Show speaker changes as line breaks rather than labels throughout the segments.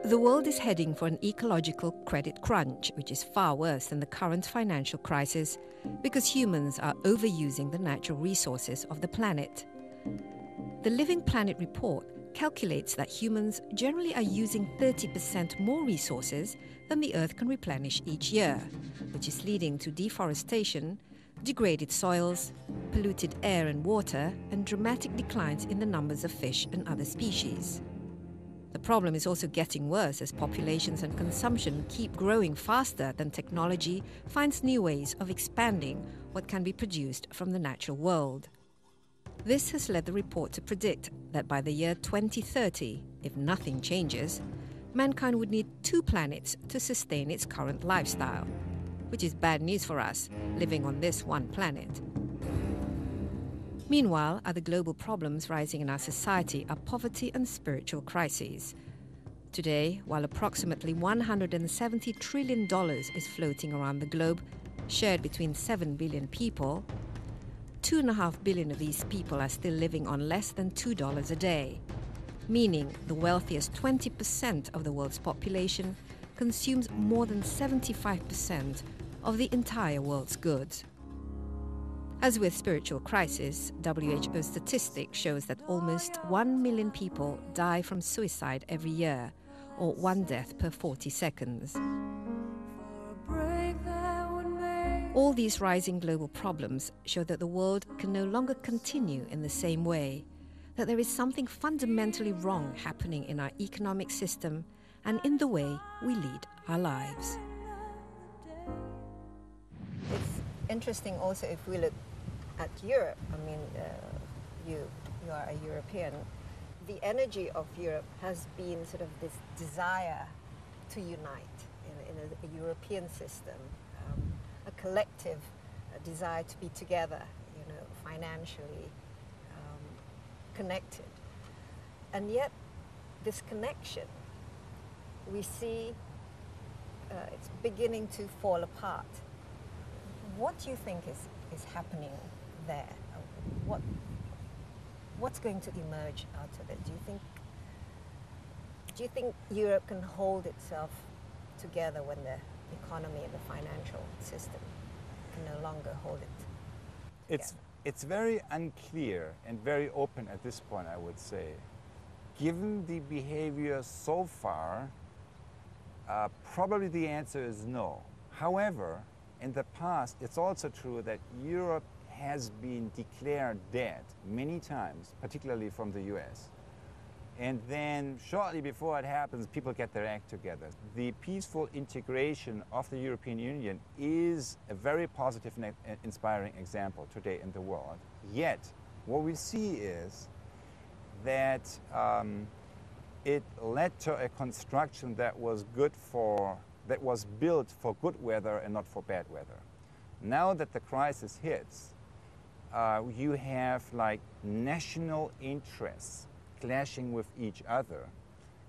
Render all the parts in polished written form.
The world is heading for an ecological credit crunch, which is far worse than the current financial crisis because humans are overusing the natural resources of the planet. The Living Planet report calculates that humans generally are using 30% more resources than the Earth can replenish each year, which is leading to deforestation, degraded soils, polluted air and water, and dramatic declines in the numbers of fish and other species. The problem is also getting worse as populations and consumption keep growing faster than technology finds new ways of expanding what can be produced from the natural world. This has led the report to predict that by the year 2030, if nothing changes, mankind would need 2 planets to sustain its current lifestyle, which is bad news for us living on this one planet. Meanwhile, other global problems rising in our society are poverty and spiritual crises. Today, while approximately $170 trillion is floating around the globe, shared between 7 billion people, 2.5 billion of these people are still living on less than $2 a day, meaning the wealthiest 20% of the world's population consumes more than 75% of the entire world's goods. As with spiritual crisis, WHO statistics shows that almost 1 million people die from suicide every year, or 1 death per 40 seconds. All these rising global problems show that the world can no longer continue in the same way, that there is something fundamentally wrong happening in our economic system and in the way we lead our lives.
It's interesting also if we look at Europe. I mean, you are a European. The energy of Europe has been sort of this desire to unite in a European system, a collective desire to be together, financially connected. And yet, this connection, we see it's beginning to fall apart. What do you think is happening there? What's going to emerge out of it? Do you think Europe can hold itself together when the economy and the financial system can no longer hold it?
It's very unclear and very open at this point, I would say. Given the behavior so far, probably the answer is no. However, in the past, it's also true that Europe has been declared dead many times, particularly from the US. And then shortly before it happens, people get their act together. The peaceful integration of the European Union is a very positive and inspiring example today in the world. Yet, what we see is that it led to a construction that was built for good weather and not for bad weather. Now that the crisis hits, you have like national interests clashing with each other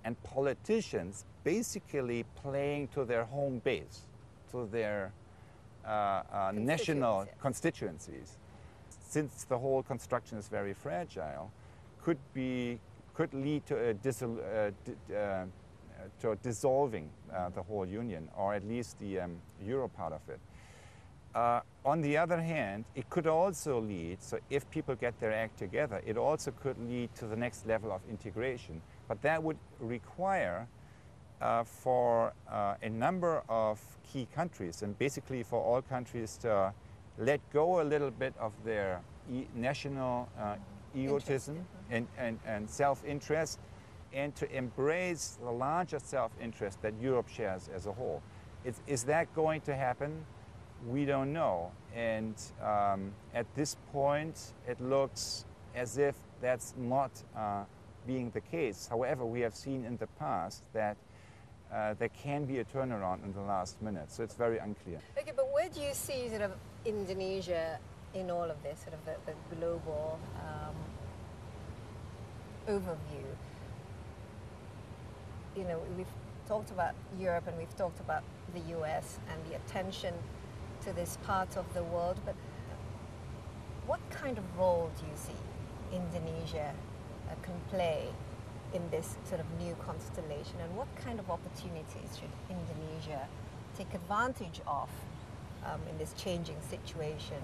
and politicians basically playing to their home base, to their national constituencies. Since the whole construction is very fragile, could lead to dissolving the whole union, or at least the Euro part of it. On the other hand, it could also lead, so if people get their act together, it also could lead to the next level of integration. But that would require for a number of key countries, and basically for all countries to let go a little bit of their national egotism and self-interest, and to embrace the larger self-interest that Europe shares as a whole. Is that going to happen? We don't know. And at this point, it looks as if that's not being the case. However, we have seen in the past that there can be a turnaround in the last minute, so it's very unclear.
Okay, but where do you see sort of Indonesia in all of this, sort of the global overview? We've talked about Europe and we've talked about the US and the attention to this part of the world, but what kind of role do you see Indonesia can play in this sort of new constellation, and what kind of opportunities should Indonesia take advantage of in this changing situation?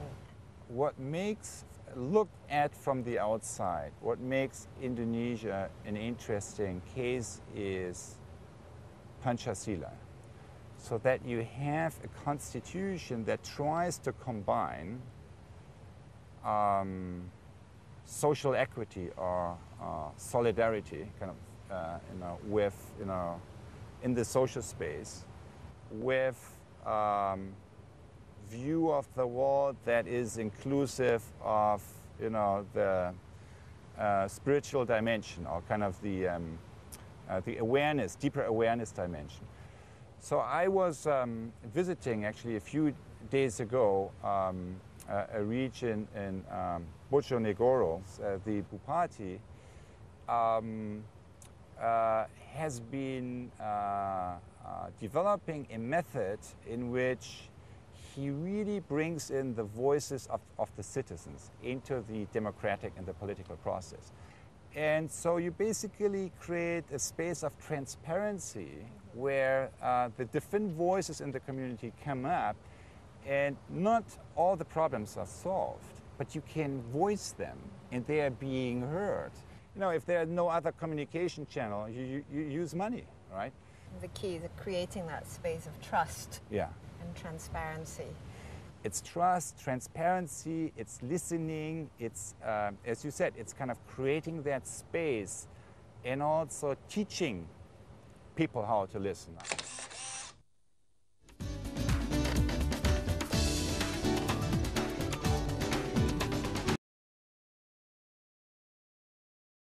What makes, looked at from the outside, what makes Indonesia an interesting case is Pancasila. So that you have a constitution that tries to combine social equity or solidarity, kind of, with, in the social space, with view of the world that is inclusive of, the spiritual dimension, or kind of the awareness, deeper awareness dimension. So I was visiting actually a few days ago a region in Bojonegoro. The Bupati has been developing a method in which he really brings in the voices of the citizens into the democratic and the political process. And so you basically create a space of transparency where the different voices in the community come up, and not all the problems are solved, but you can voice them and they are being heard. If there are no other communication channel, you use money, right?
The key is creating that space of trust,
yeah,
and transparency.
It's trust, transparency, it's listening, it's, as you said, it's kind of creating that space and also teaching people how to listen.